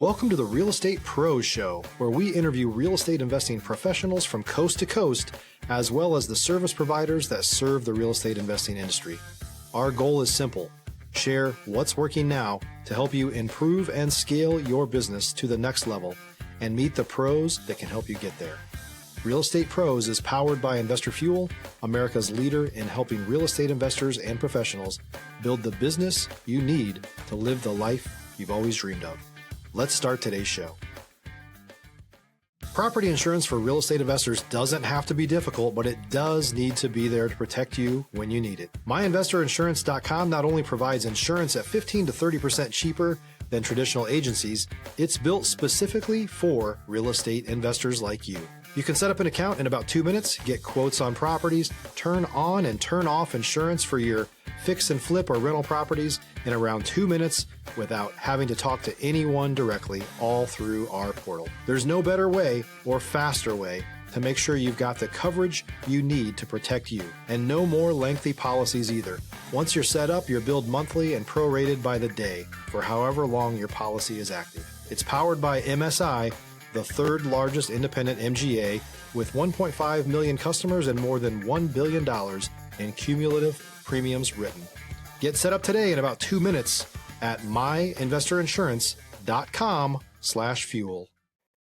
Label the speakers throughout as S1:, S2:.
S1: Welcome to the Real Estate Pros Show, where we interview real estate investing professionals from coast to coast, as well as the service providers that serve the real estate investing industry. Our goal is simple: share what's working now to help you improve and scale your business to the next level and meet the pros that can help you get there. Real Estate Pros is powered by Investor Fuel, America's leader in helping real estate investors and professionals build the business you need to live the life you've always dreamed of. Let's start today's show. Property insurance for real estate investors doesn't have to be difficult, but it does need to be there to protect you when you need it. MyInvestorInsurance.com not only provides insurance at 15 to 30% cheaper than traditional agencies, it's built specifically for real estate investors like you. You can set up an account in about 2 minutes, get quotes on properties, turn on and turn off insurance for your fix and flip or rental properties in around 2 minutes without having to talk to anyone directly, all through our portal. There's no better way or faster way to make sure you've got the coverage you need to protect you, and no more lengthy policies either. Once you're set up, you're billed monthly and prorated by the day for however long your policy is active. It's powered by MSI, the third largest independent MGA, with 1.5 million customers and more than $1 billion in cumulative premiums written. Get set up today in about 2 minutes at myinvestorinsurance.com/fuel.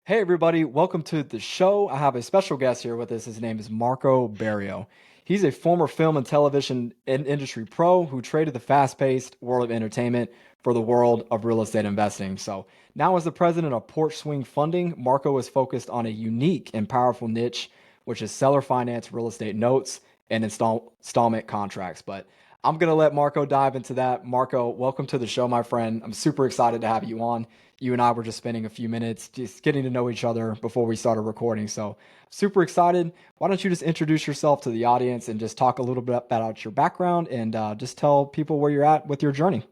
S2: Hey everybody, welcome to the show. I have a special guest here with us. His name is Marco Barrio. He's a former film and television industry pro who traded the fast-paced world of entertainment for the world of real estate investing. So now as the president of Porch Swing Funding, Marco is focused on a unique and powerful niche, which is seller finance real estate notes and installment contracts. But I'm going to let Marco dive into that. Marco, welcome to the show, my friend. I'm super excited to have you on. You and I were just spending a few minutes just getting to know each other before we started recording. So super excited. Why don't you just introduce yourself to the audience and just talk a little bit about your background and just tell people where you're at with your journey.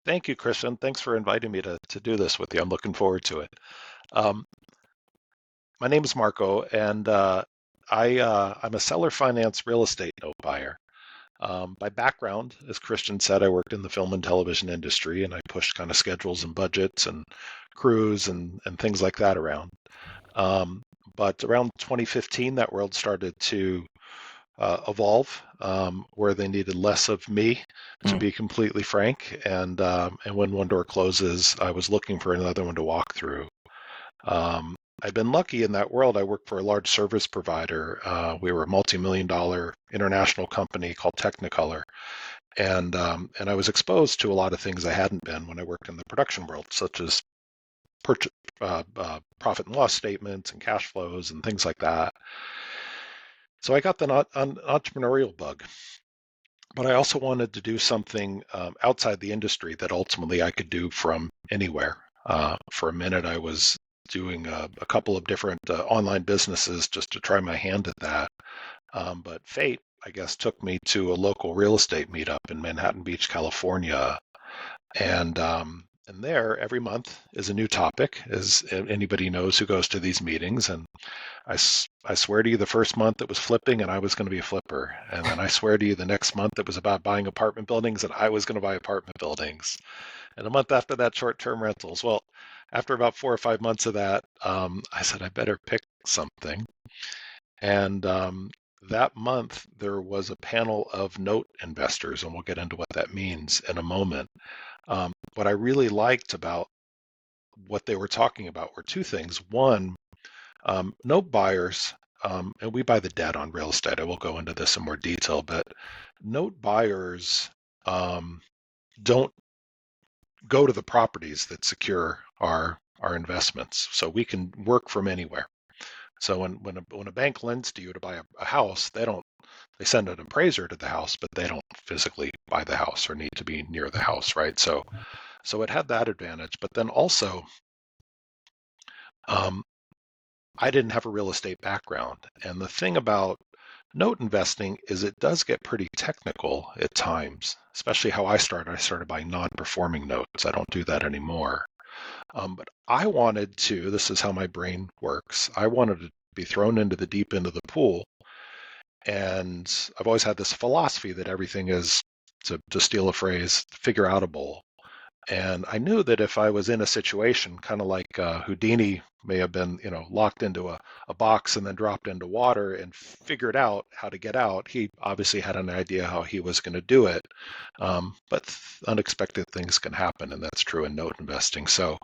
S3: Thank you, Christian. Thanks for inviting me to do this with you. I'm looking forward to it. My name is Marco, and I'm a seller finance real estate note buyer. By background, as Christian said, I worked in the film and television industry, and I pushed kind of schedules and budgets and crews and things like that around. But around 2015, that world started to evolve, where they needed less of me, to be completely frank. And when one door closes, I was looking for another one to walk through. I've been lucky in that world. I worked for a large service provider. We were a multi-million-dollar international company called Technicolor. And I was exposed to a lot of things I hadn't been when I worked in the production world, such as profit and loss statements and cash flows and things like that. So I got the entrepreneurial bug. But I also wanted to do something outside the industry that ultimately I could do from anywhere. For a minute, I was doing a couple of different online businesses just to try my hand at that. But fate, I guess, took me to a local real estate meetup in Manhattan Beach, California. And there, every month is a new topic, as anybody knows who goes to these meetings. And I swear to you, the first month it was flipping and I was going to be a flipper. And then I swear to you, the next month it was about buying apartment buildings and I was going to buy apartment buildings. And a month after that, short-term rentals. Well, after about 4 or 5 months of that, I said, I better pick something. And that month, there was a panel of note investors, and we'll get into what that means in a moment. What I really liked about what they were talking about were two things. One, note buyers, and we buy the debt on real estate. I will go into this in more detail, but note buyers don't go to the properties that secure our investments. So we can work from anywhere. So when a bank lends to you to buy a house, they send an appraiser to the house, but they don't physically buy the house or need to be near the house, right? So it had that advantage. But then also, I didn't have a real estate background. And the thing about note investing is it does get pretty technical at times, especially how I started. I started buying non-performing notes. I don't do that anymore. But I wanted to, this is how my brain works, I wanted to be thrown into the deep end of the pool. And I've always had this philosophy that everything is, to steal a phrase, figure outable. And I knew that if I was in a situation, kind of like Houdini may have been, locked into a box and then dropped into water and figured out how to get out, he obviously had an idea how he was going to do it. But unexpected things can happen, and that's true in note investing. So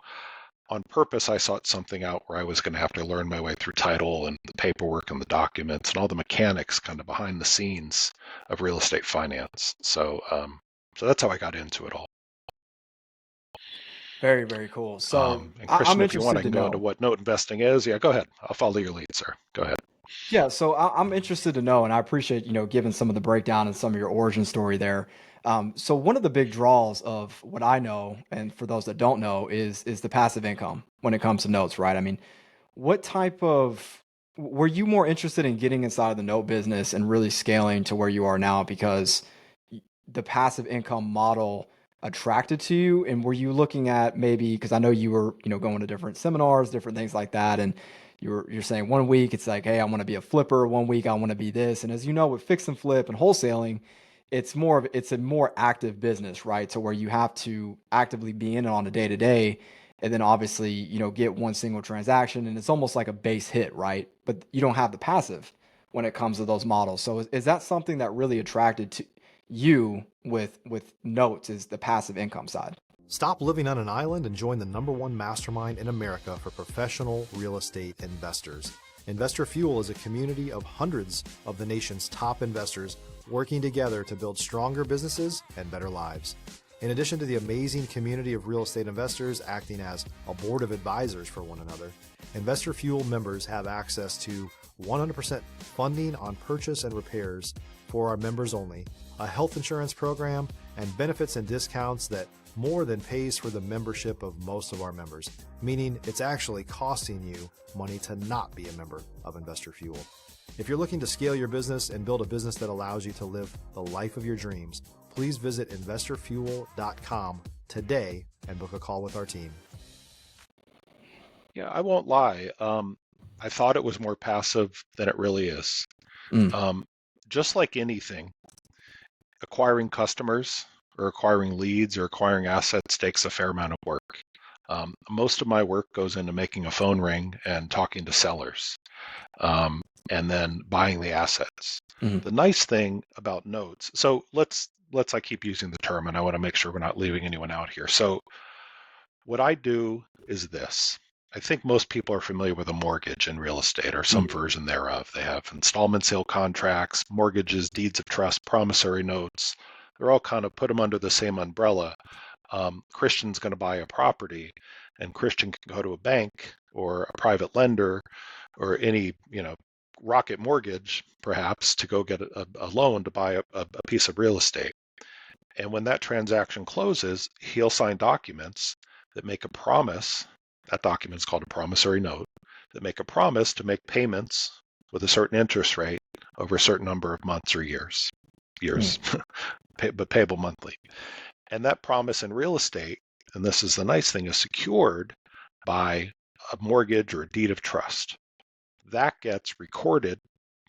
S3: on purpose, I sought something out where I was going to have to learn my way through title and the paperwork and the documents and all the mechanics kind of behind the scenes of real estate finance. So that's how I got into it all.
S2: Very, very cool. So
S3: And
S2: I'm
S3: Christian, if you want, I
S2: interested to
S3: can go into
S2: know.
S3: what note investing is. Yeah, go ahead. I'll follow your lead, sir. Go ahead.
S2: Yeah, so I'm interested to know, and I appreciate, giving some of the breakdown and some of your origin story there. So one of the big draws of what I know, and for those that don't know, is the passive income when it comes to notes, right? I mean, what type of were you more interested in getting inside of the note business and really scaling to where you are now because the passive income model attracted to you? And were you looking at maybe because I know you were, going to different seminars, different things like that, and you're saying one week it's like, hey, I want to be a flipper. One week I want to be this. And as you know, with fix and flip and wholesaling, it's a more active business, right? So where you have to actively be in it on a day to day and then obviously get one single transaction and it's almost like a base hit, right? But you don't have the passive when it comes to those models. So is that something that really attracted to you with notes, is the passive income side?
S1: Stop living on an island and join the #1 mastermind in America for professional real estate investors. Investor Fuel is a community of hundreds of the nation's top investors working together to build stronger businesses and better lives. In addition to the amazing community of real estate investors acting as a board of advisors for one another, Investor Fuel members have access to 100% funding on purchase and repairs for our members only, a health insurance program, and benefits and discounts that more than pays for the membership of most of our members, meaning it's actually costing you money to not be a member of Investor Fuel. If you're looking to scale your business and build a business that allows you to live the life of your dreams, please visit investorfuel.com today and book a call with our team.
S3: Yeah, I won't lie. I thought it was more passive than it really is.
S2: Mm.
S3: Just like anything, acquiring customers or acquiring leads or acquiring assets takes a fair amount of work. Most of my work goes into making a phone ring and talking to sellers, and then buying the assets.
S2: Mm.
S3: The nice thing about notes, so I keep using the term, and I want to make sure we're not leaving anyone out here. So what I do is this. I think most people are familiar with a mortgage in real estate or some
S2: Mm.
S3: version thereof. They have installment sale contracts, mortgages, deeds of trust, promissory notes. They're all kind of put them under the same umbrella. Christian's going to buy a property, and Christian can go to a bank or a private lender or any, rocket mortgage, perhaps, to go get a loan to buy a piece of real estate. And when that transaction closes, he'll sign documents that make a promise. That document is called a promissory note, that make a promise to make payments with a certain interest rate over a certain number of months or years,
S2: Mm.
S3: but payable monthly. And that promise in real estate, and this is the nice thing, is secured by a mortgage or a deed of trust. That gets recorded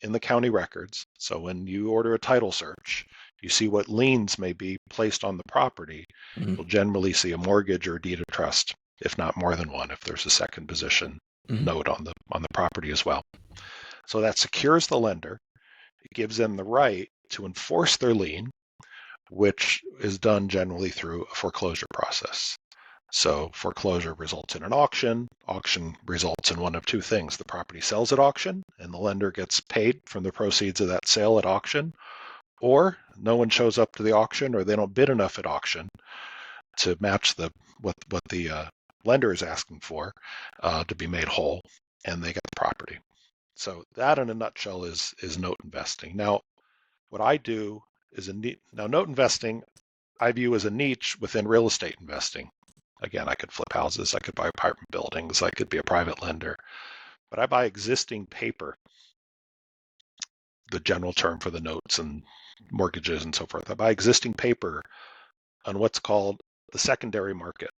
S3: in the county records. So when you order a title search, you see what liens may be placed on the property.
S2: Mm.
S3: You'll generally see a mortgage or a deed of trust, if not more than one, if there's a second position
S2: Mm.
S3: note on the property as well. So that secures the lender. It gives them the right to enforce their lien, which is done generally through a foreclosure process. So foreclosure results in an auction. Auction results in one of two things. The property sells at auction and the lender gets paid from the proceeds of that sale at auction, or no one shows up to the auction or they don't bid enough at auction to match what the lender is asking for to be made whole, and they get the property. So that in a nutshell is note investing. Now, what I do is note investing I view as a niche within real estate investing. Again, I could flip houses, I could buy apartment buildings, I could be a private lender, but I buy existing paper, the general term for the notes and mortgages and so forth. I buy existing paper on what's called the secondary market.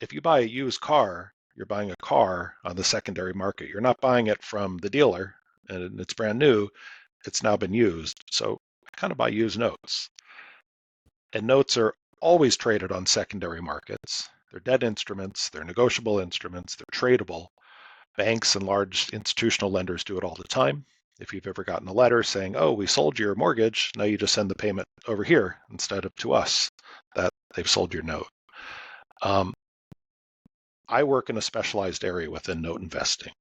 S3: If you buy a used car, you're buying a car on the secondary market. You're not buying it from the dealer and it's brand new, it's now been used. So I kind of buy used notes. And notes are always traded on secondary markets. They're debt instruments, they're negotiable instruments, they're tradable. Banks and large institutional lenders do it all the time. If you've ever gotten a letter saying, oh, we sold your mortgage, now you just send the payment over here instead of to us, that they've sold your note. I work in a specialized area within note investing.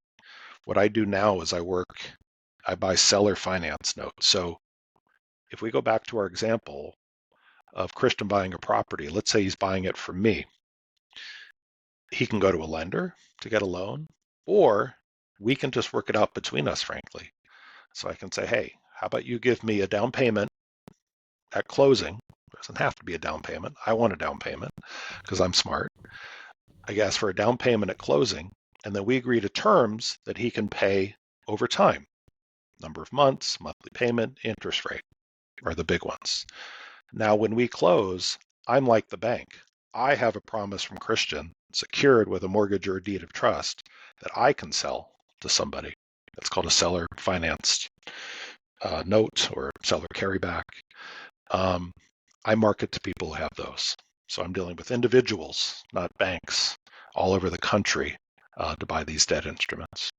S3: What I do now is I buy seller finance notes. So if we go back to our example of Christian buying a property, let's say he's buying it from me. He can go to a lender to get a loan, or we can just work it out between us, frankly. So I can say, hey, how about you give me a down payment at closing? It doesn't have to be a down payment. I want a down payment because I'm smart. I ask for a down payment at closing, and then we agree to terms that he can pay over time. Number of months, monthly payment, interest rate are the big ones. Now, when we close, I'm like the bank. I have a promise from Christian secured with a mortgage or a deed of trust that I can sell to somebody. That's called a seller financed note or seller carryback. I market to people who have those. So I'm dealing with individuals, not banks, all over the country to buy these debt instruments.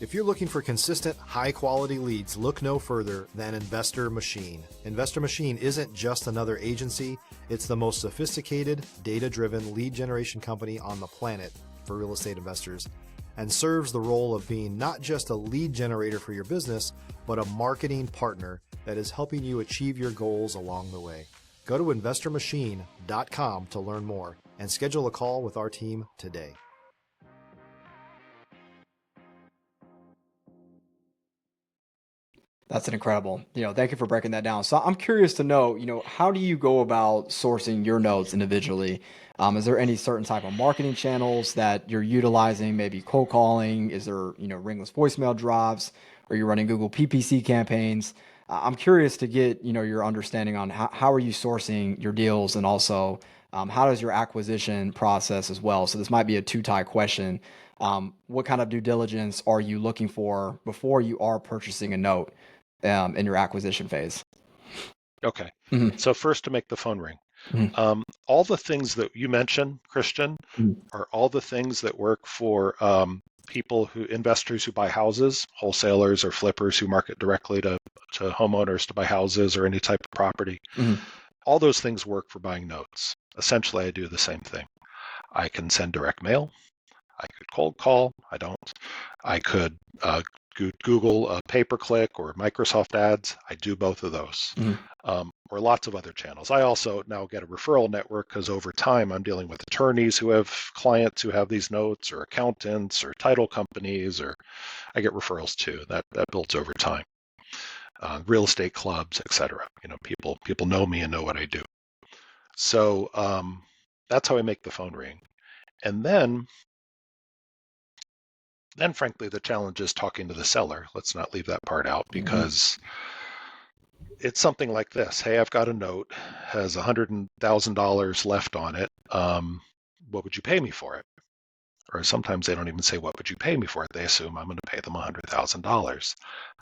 S1: If you're looking for consistent, high-quality leads, look no further than Investor Machine. Investor Machine isn't just another agency. It's the most sophisticated, data-driven lead generation company on the planet for real estate investors, and serves the role of being not just a lead generator for your business, but a marketing partner that is helping you achieve your goals along the way. Go to investormachine.com to learn more and schedule a call with our team today.
S2: That's an incredible, thank you for breaking that down. So I'm curious to know, how do you go about sourcing your notes individually? Is there any certain type of marketing channels that you're utilizing, maybe cold calling? Is there, ringless voicemail drops? Are you running Google PPC campaigns? I'm curious to get, your understanding on how are you sourcing your deals, and also how does your acquisition process as well? So this might be a two-tie question. What kind of due diligence are you looking for before you are purchasing a note in your acquisition phase?
S3: Okay.
S2: Mhm.
S3: So first, to make the phone ring.
S2: Mhm.
S3: All the things that you mentioned, Christian, are all the things that work for investors who buy houses, wholesalers or flippers who market directly to homeowners to buy houses or any type of property.
S2: Mhm.
S3: All those things work for buying notes. Essentially, I do the same thing. I can send direct mail. I could cold call. I don't. I could Google pay-per-click or Microsoft ads. I do both of those.
S2: Mhm.
S3: Or lots of other channels. I also now get a referral network because over time I'm dealing with attorneys who have clients who have these notes, or accountants or title companies, or I get referrals too. That builds over time. Real estate clubs, etc. People know me and know what I do. So that's how I make the phone ring. And then frankly, the challenge is talking to the seller. Let's not leave that part out, because it's something like this. Hey, I've got a note, has $100,000 left on it. What would you pay me for it? Or sometimes they don't even say, what would you pay me for it? They assume I'm going to pay them $100,000.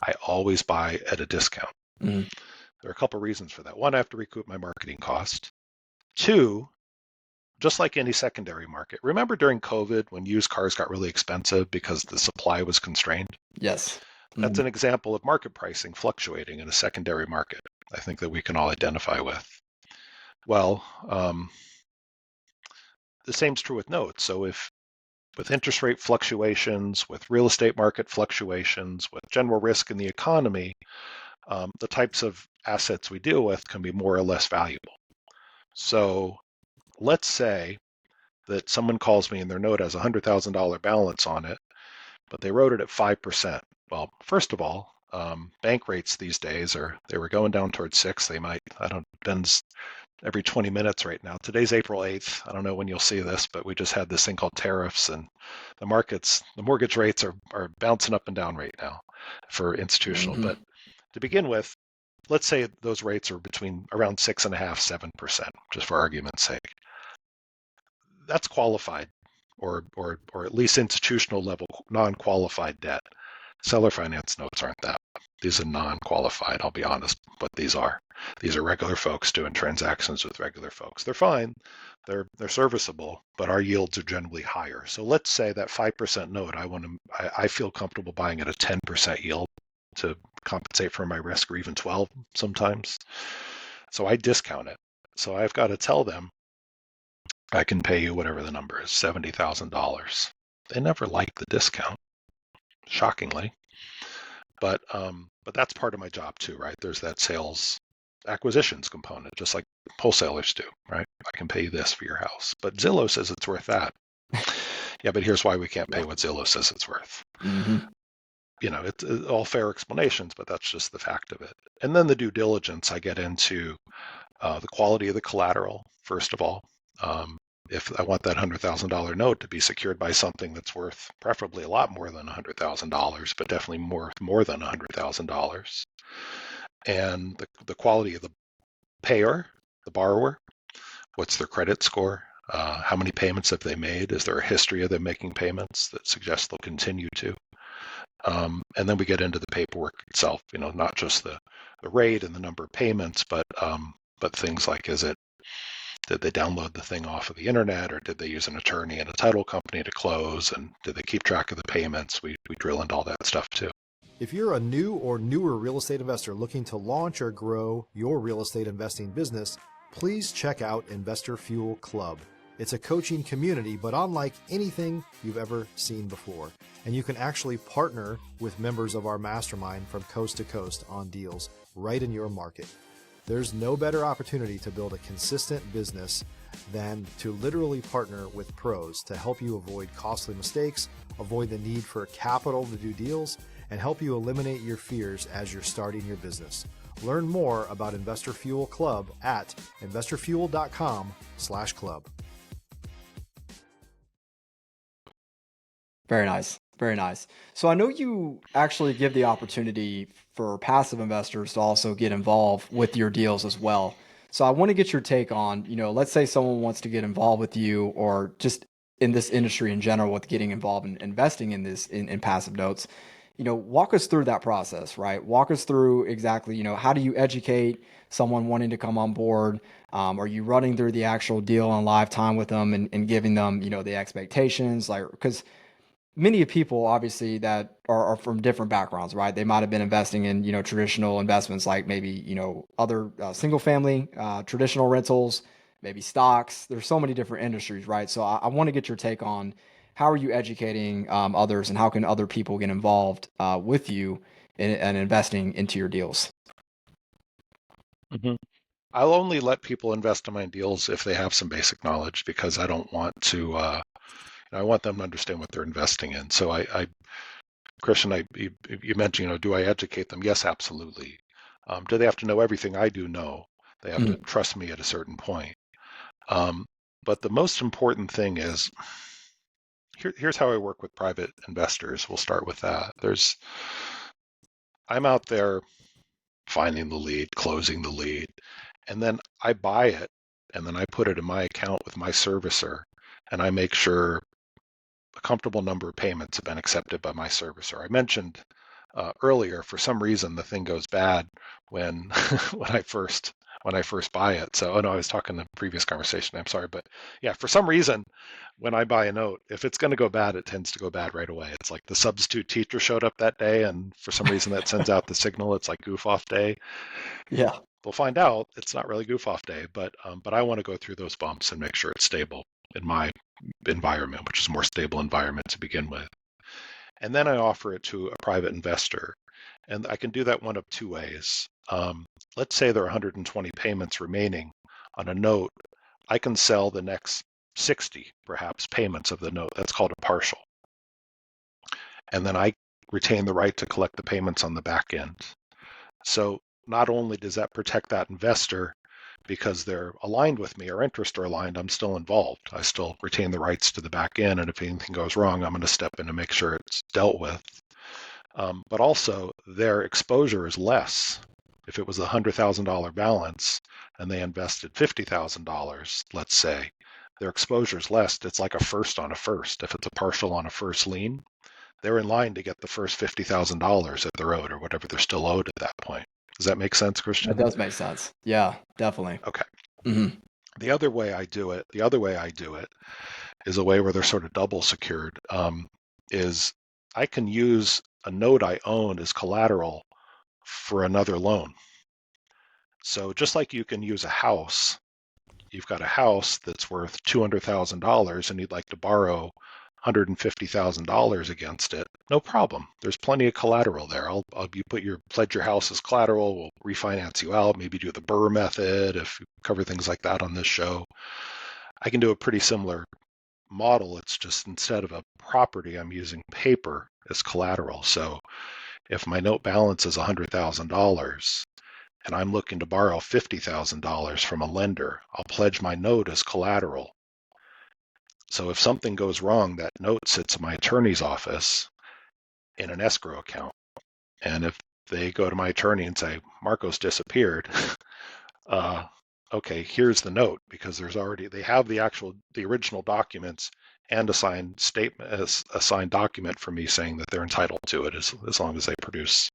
S3: I always buy at a discount.
S2: Mhm.
S3: There are a couple reasons for that. One, I have to recoup my marketing cost. Two, just like any secondary market, remember during COVID when used cars got really expensive because the supply was constrained?
S2: Yes.
S3: That's
S2: Mhm.
S3: an example of market pricing fluctuating in a secondary market, I think, that we can all identify with. Well, the same's true with notes. So if with interest rate fluctuations, with real estate market fluctuations, with general risk in the economy, the types of assets we deal with can be more or less valuable. So let's say that someone calls me and their note has a $100,000 balance on it, but they wrote it at 5%. Well, first of all, bank rates these days they were going down towards 6. They might, depends every 20 minutes right now. Today's April 8th. I don't know when you'll see this, but we just had this thing called tariffs, and the mortgage rates are bouncing up and down right now for institutional.
S2: Mhm.
S3: But to begin with, let's say those rates are between around 6.5%, 7%, just for argument's sake. That's qualified, or at least institutional level non-qualified debt. Seller finance notes aren't that. These are non-qualified, I'll be honest, but these are. These are regular folks doing transactions with regular folks. They're fine, they're serviceable, but our yields are generally higher. So let's say that 5% note, I feel comfortable buying at a 10% yield to compensate for my risk, or even 12 sometimes. So I discount it. So I've got to tell them, I can pay you whatever the number is, $70,000. They never like the discount, shockingly. But that's part of my job too, right? There's that sales acquisitions component, just like wholesalers do, right? I can pay you this for your house, but Zillow says it's worth that. Yeah, but here's why we can't pay what Zillow says it's worth.
S2: Mm-hmm.
S3: It's all fair explanations, but that's just the fact of it. And then the due diligence, I get into the quality of the collateral, first of all. If I want that $100,000 note to be secured by something that's worth preferably a lot more than $100,000, but definitely more than $100,000. And the quality of the payer, the borrower, what's their credit score? How many payments have they made? Is there a history of them making payments that suggests they'll continue to? And then we get into the paperwork itself, not just the rate and the number of payments, but things like, did they download the thing off of the internet, or did they use an attorney and a title company to close, and did they keep track of the payments? We drill into all that stuff too.
S1: If you're a new or newer real estate investor looking to launch or grow your real estate investing business, please check out Investor Fuel Club. It's a coaching community, but unlike anything you've ever seen before. And you can actually partner with members of our mastermind from coast to coast on deals right in your market. There's no better opportunity to build a consistent business than to literally partner with pros to help you avoid costly mistakes, avoid the need for capital to do deals, and help you eliminate your fears as you're starting your business. Learn more about Investor Fuel Club at investorfuel.com/club.
S2: Very nice. Very nice. So I know you actually give the opportunity for passive investors to also get involved with your deals as well. So I want to get your take on, let's say someone wants to get involved with you, or just in this industry in general with getting involved in investing in this in passive notes. Walk us through that process, right? Walk us through exactly, how do you educate someone wanting to come on board? Are you running through the actual deal on live time with them and giving them, the expectations? Because many people obviously that are from different backgrounds, right? They might have been investing in, traditional investments, like maybe, other single family, traditional rentals, maybe stocks. There's so many different industries, right? So I want to get your take on how are you educating others, and how can other people get involved with you in investing into your deals?
S3: Mm-hmm. I'll only let people invest in my deals if they have some basic knowledge, because I don't want to, I want them to understand what they're investing in. So Christian, you mentioned, do I educate them? Yes, absolutely. Do they have to know everything I do? No. They have to trust me at a certain point. But the most important thing is, here's how I work with private investors. We'll start with that. I'm out there finding the lead, closing the lead, and then I buy it, and then I put it in my account with my servicer, and I make sure a comfortable number of payments have been accepted by my servicer. I mentioned earlier, for some reason, the thing goes bad when when I first buy it. So, I was talking in the previous conversation. I'm sorry, but yeah, for some reason, when I buy a note, if it's going to go bad, it tends to go bad right away. It's like the substitute teacher showed up that day, and for some reason that sends out the signal. It's like goof off day.
S2: Yeah.
S3: We'll find out it's not really goof off day, but I want to go through those bumps and make sure it's stable in my environment, which is a more stable environment to begin with. And then I offer it to a private investor. And I can do that one of two ways. Let's say there are 120 payments remaining on a note. I can sell the next 60, perhaps, payments of the note. That's called a partial. And then I retain the right to collect the payments on the back end. So not only does that protect that investor because they're aligned with me, our interests are aligned, I'm still involved. I still retain the rights to the back end, and if anything goes wrong, I'm going to step in to make sure it's dealt with. But also, their exposure is less. If it was a $100,000 balance and they invested $50,000, let's say, their exposure is less. It's like a first on a first. If it's a partial on a first lien, they're in line to get the first $50,000 that they're owed or whatever they're still owed at that point. Does that make sense, Christian?
S2: That does make sense. Yeah, definitely.
S3: Okay.
S2: Mm-hmm.
S3: The other way I do it is a way where they're sort of double secured. Is I can use a note I own as collateral for another loan. So just like you can use a house, you've got a house that's worth $200,000 and you'd like to borrow $150,000 against it, no problem. There's plenty of collateral there. Pledge your house as collateral. We'll refinance you out. Maybe do the Burr method if you cover things like that on this show. I can do a pretty similar model. It's just instead of a property, I'm using paper as collateral. So if my note balance is $100,000 and I'm looking to borrow $50,000 from a lender, I'll pledge my note as collateral. So if something goes wrong, that note sits in my attorney's office in an escrow account. And if they go to my attorney and say, Marco's disappeared, okay, here's the note, because they have the original documents and a signed document from me saying that they're entitled to it as long as they produce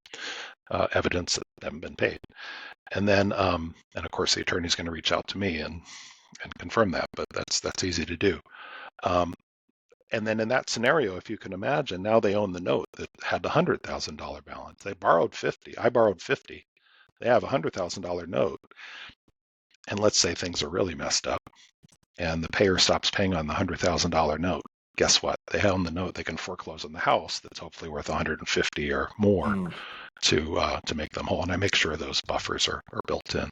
S3: evidence that they haven't been paid. And then, and of course, the attorney's going to reach out to me and confirm that, but that's easy to do. And then in that scenario, if you can imagine, now they own the note that had the $100,000 balance. They borrowed 50. I borrowed 50. They have a $100,000 note. And let's say things are really messed up and the payer stops paying on the $100,000 note. Guess what? They own the note. They can foreclose on the house that's hopefully worth 150 or more to make them whole. And I make sure those buffers are built in.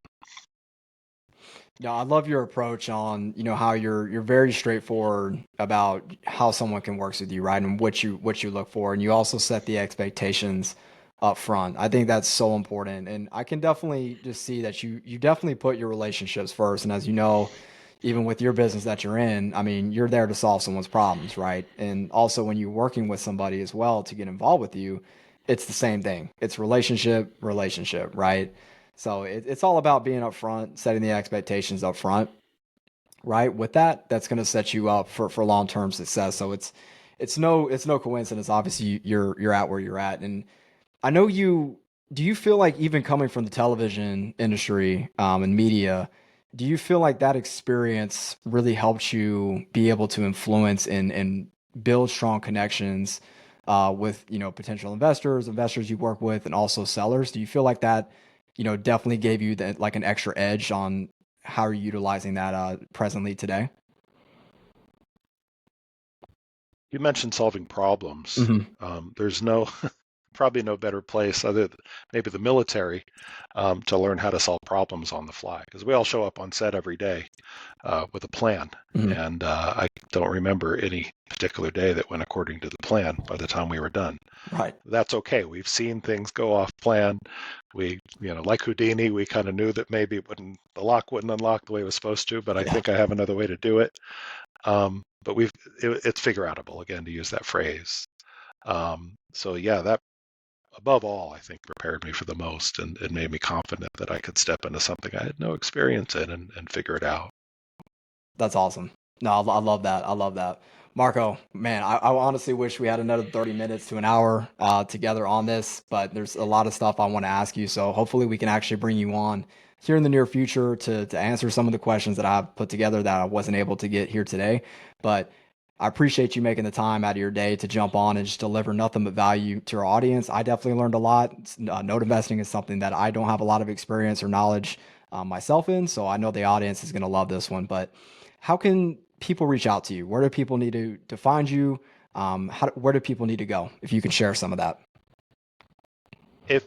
S2: Yeah, I love your approach on, how you're very straightforward about how someone can work with you, right? And what you look for. And you also set the expectations up front. I think that's so important. And I can definitely just see that you definitely put your relationships first. And as you know, even with your business that you're in, I mean, you're there to solve someone's problems, right? And also when you're working with somebody as well to get involved with you, it's the same thing. It's relationship, right? So it's all about being upfront, setting the expectations up front, right? With that, that's going to set you up for long-term success. So it's no coincidence. Obviously, you're at where you're at, and I know you. Do you feel like even coming from the television industry and media, do you feel like that experience really helped you be able to influence and build strong connections with potential investors you work with, and also sellers? Do you feel like that definitely gave you like an extra edge on how you're utilizing that presently today?
S3: You mentioned solving problems.
S2: Mm-hmm.
S3: There's probably no better place other than maybe the military to learn how to solve problems on the fly, because we all show up on set every day with a plan.
S2: Mm-hmm.
S3: And I don't remember any particular day that went according to the plan by the time we were done.
S2: Right.
S3: That's okay. We've seen things go off plan. We, like Houdini, we kind of knew that maybe the lock wouldn't unlock the way it was supposed to, but I think I have another way to do it. But it's figure outable, again, to use that phrase. So yeah, that above all, I think prepared me for the most and made me confident that I could step into something I had no experience in and figure it out.
S2: That's awesome. No, I love that. I love that. Marco, man, I honestly wish we had another 30 minutes to an hour together on this, but there's a lot of stuff I want to ask you. So hopefully we can actually bring you on here in the near future to answer some of the questions that I've put together that I wasn't able to get here today. But I appreciate you making the time out of your day to jump on and just deliver nothing but value to our audience. I definitely learned a lot. Note investing is something that I don't have a lot of experience or knowledge myself in, so I know the audience is going to love this one. But how can people reach out to you? Where do people need to find you? Where do people need to go? If you can share some of that.
S3: If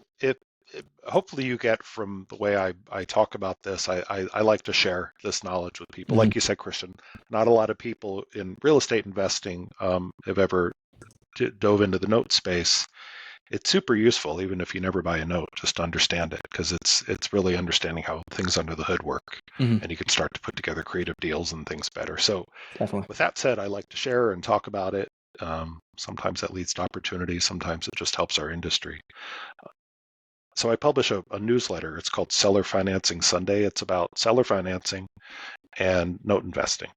S3: hopefully you get from the way I talk about this, I like to share this knowledge with people. Like you said, Christian, not a lot of people in real estate investing have ever dove into the note space. It's super useful, even if you never buy a note, just to understand it, because it's really understanding how things under the hood work, and you can start to put together creative deals and things better. So
S2: Definitely.
S3: with that said, I like to share and talk about it. Sometimes that leads to opportunity. Sometimes it just helps our industry. So I publish a newsletter. It's called Seller Financing Sunday. It's about seller financing and note investing.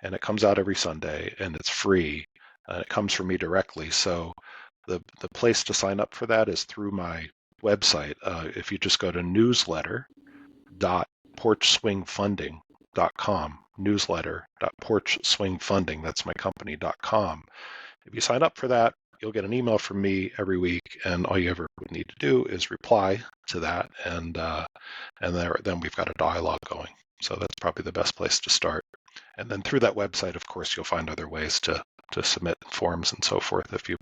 S3: And it comes out every Sunday, and it's free. It comes from me directly. So the place to sign up for that is through my website. If you just go to newsletter.porchswingfunding.com, newsletter.porchswingfunding, that's my company.com. If you sign up for that, you'll get an email from me every week, and all you ever would need to do is reply to that, and then we've got a dialogue going. So that's probably the best place to start. And then through that website, of course, you'll find other ways to submit forms and so forth if you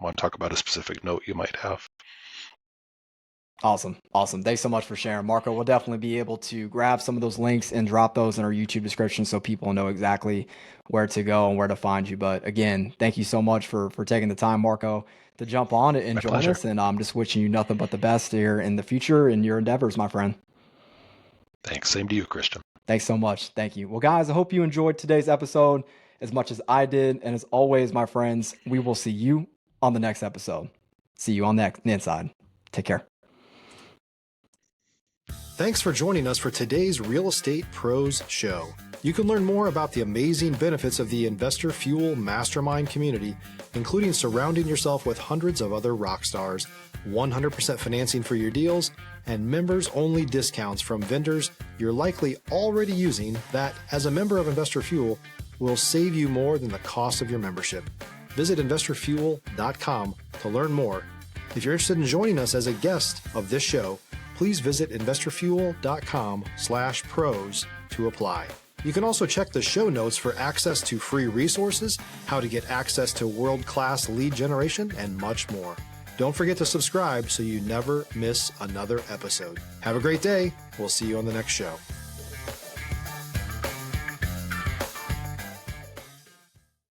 S3: want to talk about a specific note you might have.
S2: Awesome. Thanks so much for sharing, Marco. We'll definitely be able to grab some of those links and drop those in our YouTube description so people know exactly where to go and where to find you. But again, thank you so much for taking the time, Marco, to jump on and join
S3: pleasure.
S2: us. And I'm just wishing you nothing but the best here in the future in your endeavors, my friend.
S3: Thanks. Same to you, Christian.
S2: Thanks so much. Thank you. Well, guys, I hope you enjoyed today's episode as much as I did. And as always, my friends, we will see you on the next episode. See you on the inside. Take care.
S1: Thanks for joining us for today's Real Estate Pros Show. You can learn more about the amazing benefits of the Investor Fuel Mastermind community, including surrounding yourself with hundreds of other rock stars, 100% financing for your deals, and members-only discounts from vendors you're likely already using that, as a member of Investor Fuel, will save you more than the cost of your membership. Visit investorfuel.com to learn more. If you're interested in joining us as a guest of this show, please visit investorfuel.com/pros to apply. You can also check the show notes for access to free resources, how to get access to world-class lead generation, and much more. Don't forget to subscribe so you never miss another episode. Have a great day. We'll see you on the next show.